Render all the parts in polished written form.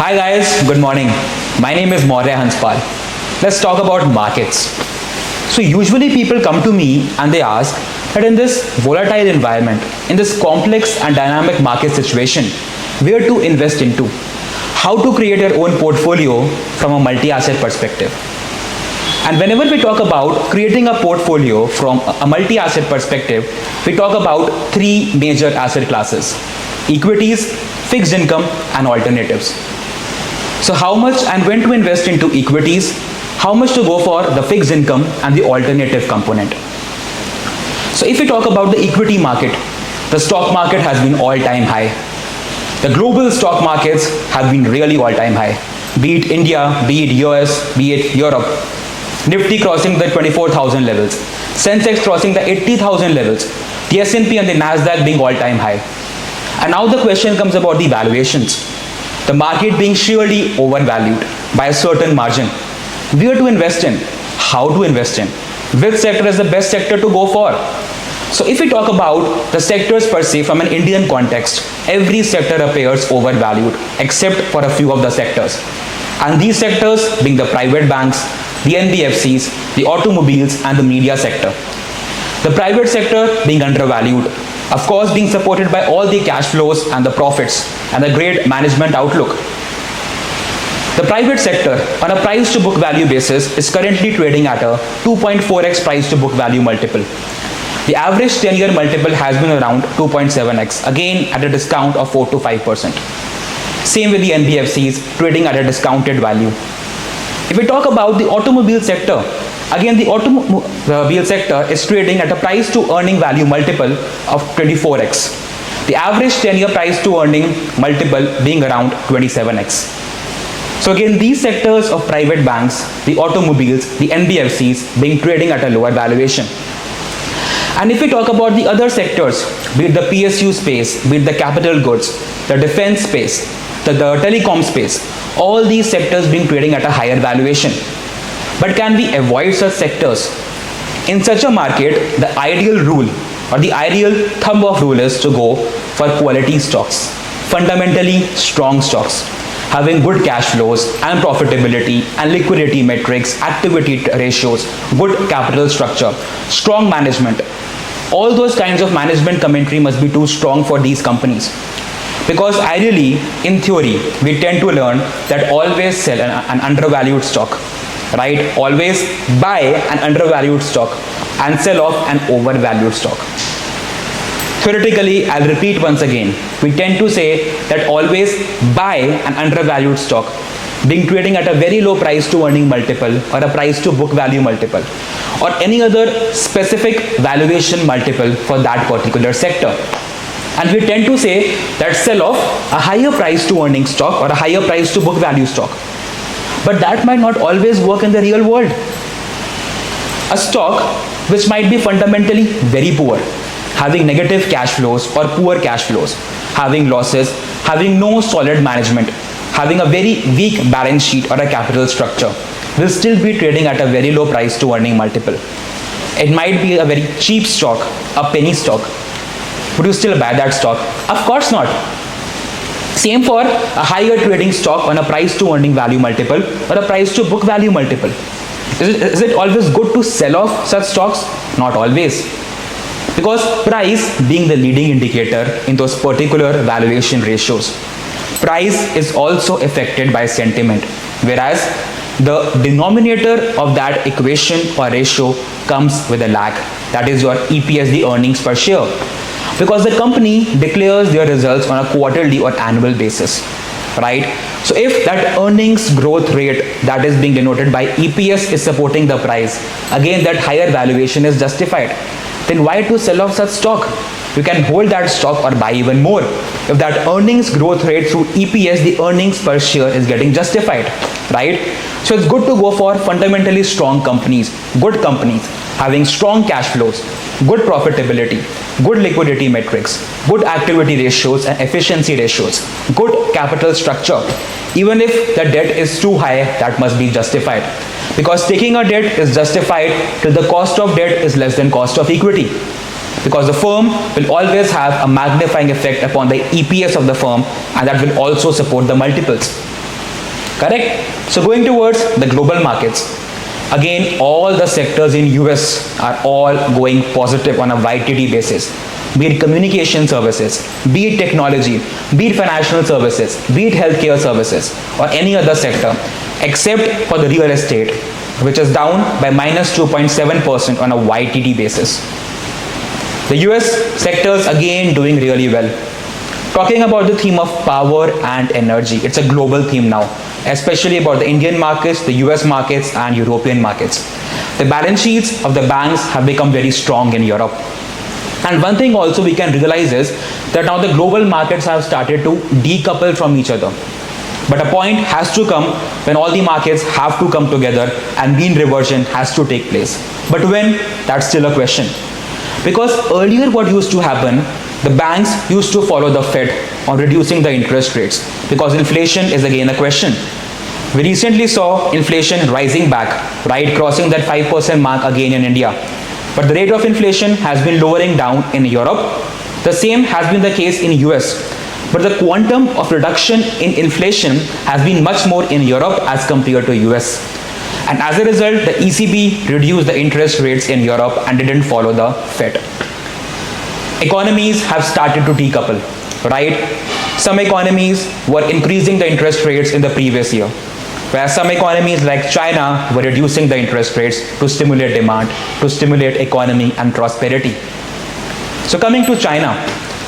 Hi guys, good morning. My name is Malaysia Hanspal. Let's talk about markets. So usually people come to me and they ask that in this volatile environment, in this complex and dynamic market situation, where to invest into, how to create your own portfolio from a multi-asset perspective. And whenever we talk about creating a portfolio from a multi-asset perspective, we talk about three major asset classes: equities, fixed income, and alternatives. So how much and when to invest into equities, how much to go for the fixed income and the alternative component. So if we talk about the equity market, the stock market has been all-time high. The global stock markets have been really all-time high. Be it India, be it US, be it Europe. Nifty crossing the 24,000 levels. Sensex crossing the 80,000 levels. The S&P and the Nasdaq being all-time high. And now the question comes about the valuations. The market being surely overvalued by a certain margin. Where to invest in? How to invest in? Which sector is the best sector to go for? So if we talk about the sectors per se from an Indian context, every sector appears overvalued except for a few of the sectors. And these sectors being the private banks, the NBFCs, the automobiles and the media sector. The private sector being undervalued, of course being supported by all the cash flows and the profits and the great management outlook. The private sector on a price to book value basis is currently trading at a 2.4x price to book value multiple. The average 10-year multiple has been around 2.7x, again at a discount of 4 to 5%. Same with the NBFCs trading at a discounted value. If we talk about the automobile sector, again the automobile sector is trading at a price to earning value multiple of 24x. The average 10-year price to earning multiple being around 27x. So again, these sectors of private banks, the automobiles, the NBFCs being trading at a lower valuation. And if we talk about the other sectors, be it the PSU space, be it the capital goods, the defense space, the telecom space, all these sectors being trading at a higher valuation. But can we avoid such sectors? In such a market, the ideal rule or the ideal thumb of rule is to go for quality stocks, fundamentally strong stocks, having good cash flows and profitability and liquidity metrics, activity ratios, good capital structure, strong management. All those kinds of management commentary must be too strong for these companies. Because ideally, in theory, we tend to learn that always sell an undervalued stock, right? Always buy an undervalued stock and sell off an overvalued stock. Theoretically, I'll repeat once again, we tend to say that always buy an undervalued stock, being trading at a very low price to earning multiple or a price to book value multiple or any other specific valuation multiple for that particular sector. And we tend to say that sell off a higher price to earning stock or a higher price to book value stock. But that might not always work in the real world. A stock which might be fundamentally very poor, having negative cash flows or poor cash flows, having losses, having no solid management, having a very weak balance sheet or a capital structure, will still be trading at a very low price to earning multiple. It might be a very cheap stock, a penny stock. Would you still buy that stock? Of course not. Same for a higher trading stock on a price to earning value multiple or a price to book value multiple. Is it always good to sell off such stocks? Not always. Because price being the leading indicator in those particular valuation ratios. Price is also affected by sentiment, whereas the denominator of that equation or ratio comes with a lag. That is your EPS, the earnings per share. Because the company declares their results on a quarterly or annual basis, right? So if that earnings growth rate that is being denoted by EPS is supporting the price, again that higher valuation is justified. Then why to sell off such stock? You can hold that stock or buy even more. If that earnings growth rate through EPS, the earnings per share is getting justified, right? So it's good to go for fundamentally strong companies, good companies, having strong cash flows, good profitability, good liquidity metrics, good activity ratios and efficiency ratios, good capital structure. Even if the debt is too high, that must be justified. Because taking a debt is justified till the cost of debt is less than cost of equity. Because the firm will always have a magnifying effect upon the EPS of the firm, and that will also support the multiples. Correct? So going towards the global markets, again, all the sectors in US are all going positive on a YTD basis. Be it communication services, be it technology, be it financial services, be it healthcare services, or any other sector, except for the real estate, which is down by minus 2.7% on a YTD basis. The US sectors again doing really well. Talking about the theme of power and energy, it's a global theme now, especially about the Indian markets, the US markets, and European markets. The balance sheets of the banks have become very strong in Europe. And one thing also we can realize is that now the global markets have started to decouple from each other. But a point has to come when all the markets have to come together and mean reversion has to take place. But when? That's still a question. Because earlier what used to happen, the banks used to follow the Fed on reducing the interest rates, because inflation is again a question. We recently saw inflation rising back, right, crossing that 5% mark again in India. But the rate of inflation has been lowering down in Europe. The same has been the case in US. But the quantum of reduction in inflation has been much more in Europe as compared to US. And as a result, the ECB reduced the interest rates in Europe and didn't follow the Fed. Economies have started to decouple, right? Some economies were increasing the interest rates in the previous year, whereas some economies like China were reducing the interest rates to stimulate demand, to stimulate economy and prosperity. So coming to China,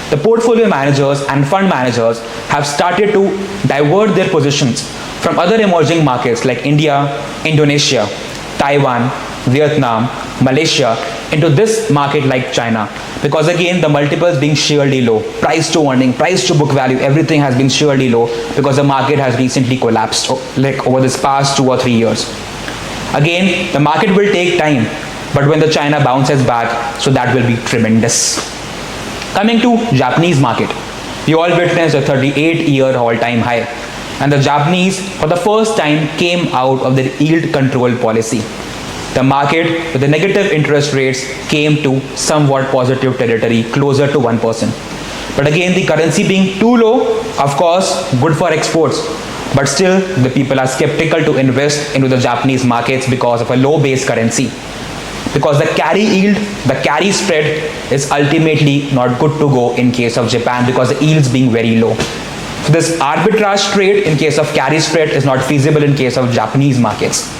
the portfolio managers and fund managers have started to divert their positions from other emerging markets like India, Indonesia, Taiwan, Vietnam, Malaysia into this market like China, because again the multiples being sheerly low, price to earning, price to book value, everything has been sheerly low because the market has recently collapsed like over this past 2 or 3 years. Again, the market will take time, but when the China bounces back, so that will be tremendous. Coming to Japanese market, we all witnessed a 38-year all-time high, and the Japanese for the first time came out of their yield control policy. The market with the negative interest rates came to somewhat positive territory, closer to 1%. But again, the currency being too low, of course, good for exports. But still, the people are skeptical to invest into the Japanese markets because of a low base currency. Because the carry yield, the carry spread is ultimately not good to go in case of Japan because the yields being very low. So this arbitrage trade in case of carry spread is not feasible in case of Japanese markets.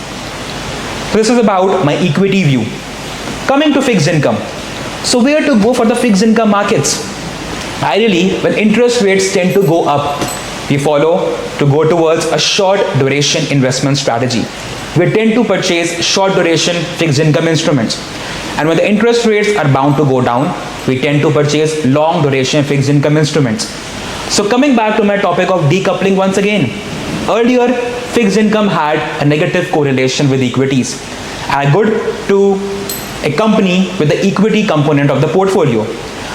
This is about my equity view. Coming to fixed income. So where to go for the fixed income markets? Ideally, when interest rates tend to go up, we follow to go towards a short duration investment strategy. We tend to purchase short duration fixed income instruments. And when the interest rates are bound to go down, we tend to purchase long duration fixed income instruments. So coming back to my topic of decoupling once again. Earlier, fixed income had a negative correlation with equities and good to accompany with the equity component of the portfolio.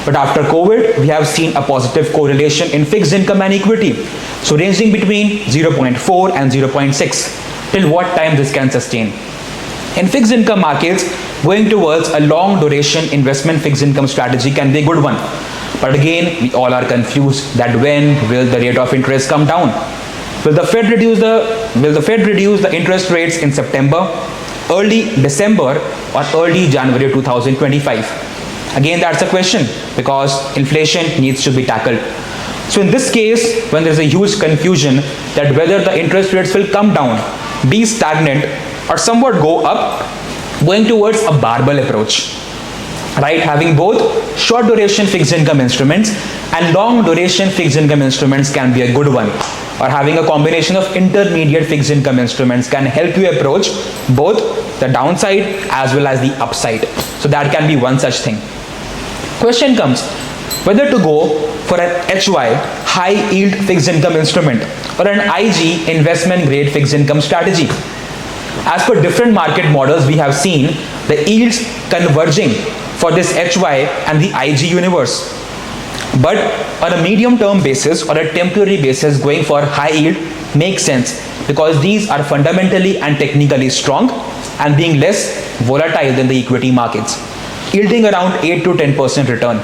But after COVID, we have seen a positive correlation in fixed income and equity. So ranging between 0.4 and 0.6. Till what time this can sustain? In fixed income markets, going towards a long duration investment fixed income strategy can be a good one. But again, we all are confused that when will the rate of interest come down? Will the Fed reduce the interest rates in September, early December, or early January 2025? Again, that's a question because inflation needs to be tackled. So in this case, when there's a huge confusion that whether the interest rates will come down, be stagnant, or somewhat go up, going towards a barbell approach, right? Having both short duration fixed income instruments and long duration fixed income instruments can be a good one. Or having a combination of intermediate fixed income instruments can help you approach both the downside as well as the upside. So that can be one such thing. Question comes, whether to go for an HY, high yield fixed income instrument, or an IG, investment grade fixed income strategy. As per different market models, we have seen the yields converging for this HY and the IG universe. But on a medium term basis or a temporary basis, going for high yield makes sense because these are fundamentally and technically strong and being less volatile than the equity markets, yielding around 8 to 10% return.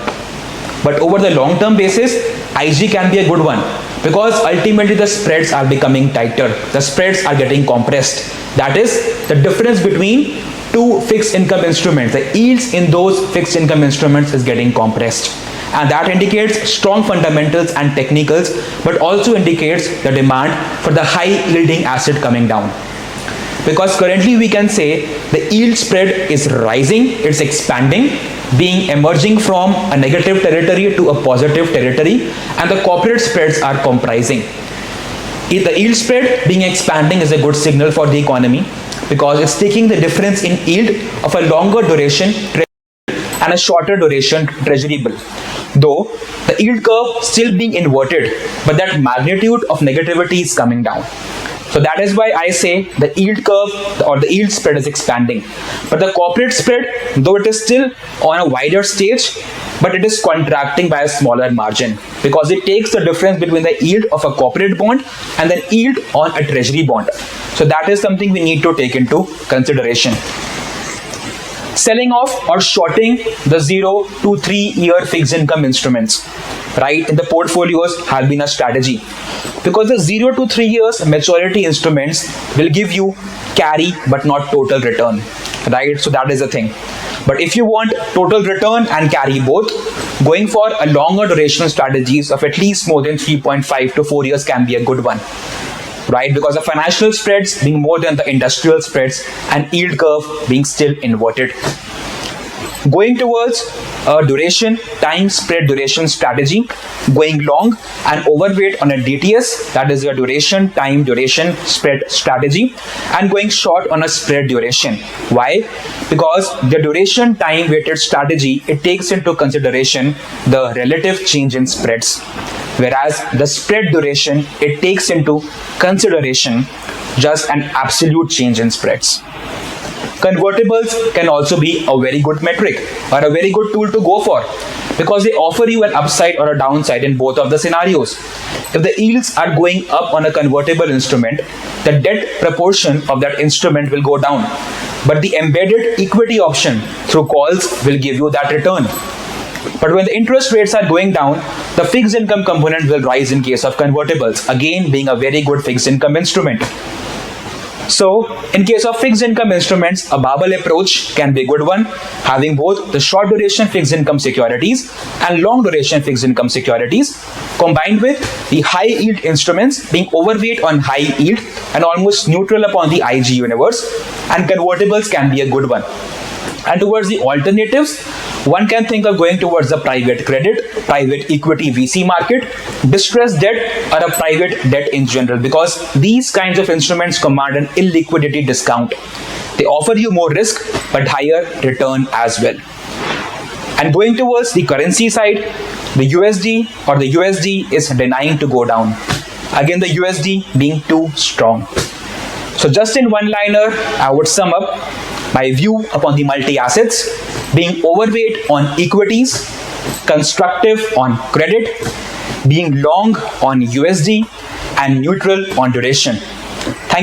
But over the long term basis, IG can be a good one because ultimately the spreads are becoming tighter, the spreads are getting compressed. That is the difference between two fixed income instruments. The yields in those fixed income instruments is getting compressed, and that indicates strong fundamentals and technicals, but also indicates the demand for the high yielding asset coming down. Because currently we can say the yield spread is rising, it's expanding, being emerging from a negative territory to a positive territory, and the corporate spreads are comprising. If the yield spread being expanding is a good signal for the economy, because it's taking the difference in yield of a longer duration and a shorter duration treasury bill. Though the yield curve still being inverted, but that magnitude of negativity is coming down. So that is why I say the yield curve or the yield spread is expanding. But the corporate spread, though it is still on a wider stage, but it is contracting by a smaller margin, because it takes the difference between the yield of a corporate bond and the yield on a treasury bond. So that is something we need to take into consideration. Selling off or shorting the 0 to 3 year fixed income instruments, right, in the portfolios have been a strategy, because the 0 to 3 years maturity instruments will give you carry but not total return, right? So that is the thing. But if you want total return and carry both, going for a longer duration strategies of at least more than 3.5 to 4 years can be a good one, right? Because the financial spreads being more than the industrial spreads and yield curve being still inverted. Going towards a duration time spread duration strategy, going long and overweight on a DTS, that is a duration time duration spread strategy, and going short on a spread duration. Why? Because the duration time weighted strategy, it takes into consideration the relative change in spreads, whereas the spread duration, it takes into consideration just an absolute change in spreads. Convertibles can also be a very good metric or a very good tool to go for, because they offer you an upside or a downside in both of the scenarios. If the yields are going up on a convertible instrument, the debt proportion of that instrument will go down, but the embedded equity option through calls will give you that return. But when the interest rates are going down, the fixed income component will rise in case of convertibles, again being a very good fixed income instrument. So, in case of fixed income instruments, a barbell approach can be a good one, having both the short duration fixed income securities and long duration fixed income securities, combined with the high yield instruments being overweight on high yield and almost neutral upon the IG universe, and convertibles can be a good one. And towards the alternatives, one can think of going towards the private credit, private equity VC market, distressed debt, or a private debt in general, because these kinds of instruments command an illiquidity discount. They offer you more risk but higher return as well. And going towards the currency side, the USD or the USD is denying to go down. Again, the USD being too strong. So just in one liner, I would sum up my view upon the multi-assets: being overweight on equities, constructive on credit, being long on USD, and neutral on duration. Thank